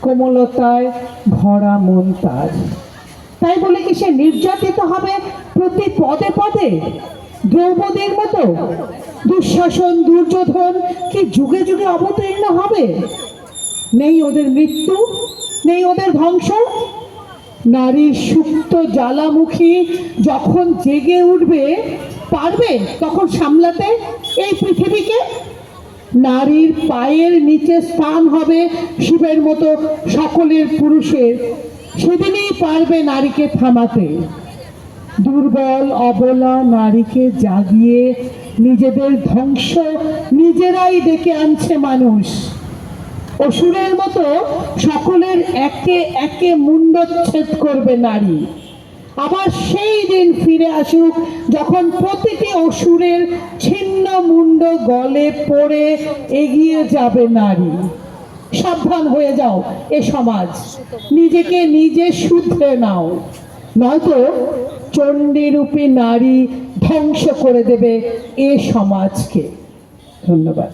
কোমলতায় ভরা মন তার। তাই বলে কি সে নির্যাতিত হবে প্রতি পদে পদে দ্রৌপদীর মতো? দুঃশাসন দুর্যোধন কি যুগে যুগে অবতীর্ণ হবে? নেই ওদের মৃত্যু, নেই ওদের ধ্বংস। নারীর সুপ্ত জ্বালামুখী যখন জেগে উঠবে, পারবে তখন সামলাতে এই পৃথিবীকে? নারীর পায়ের নিচে স্থান হবে শিবের মতো সকলের পুরুষের, সেদিনই পারবে নারীকে থামাতে। দুর্বল অবলা নারীকে জাগিয়ে নিজেদের ধ্বংস নিজেরাই ডেকে আনছে মানুষ। অসুরের মতো সকলের একে একে মুণ্ডচ্ছেদ করবে নারী। আবার সেই দিন ফিরে আসুক যখন প্রতিটি অসুরের ছিন্ন মুণ্ড গলে পড়ে এগিয়ে যাবে নারী। সাবধান হয়ে যাও এ সমাজ, নিজেকে নিজে শুধরে নাও, নয়তো চণ্ডীরূপী নারী ধ্বংস করে দেবে এ সমাজকে। ধন্যবাদ।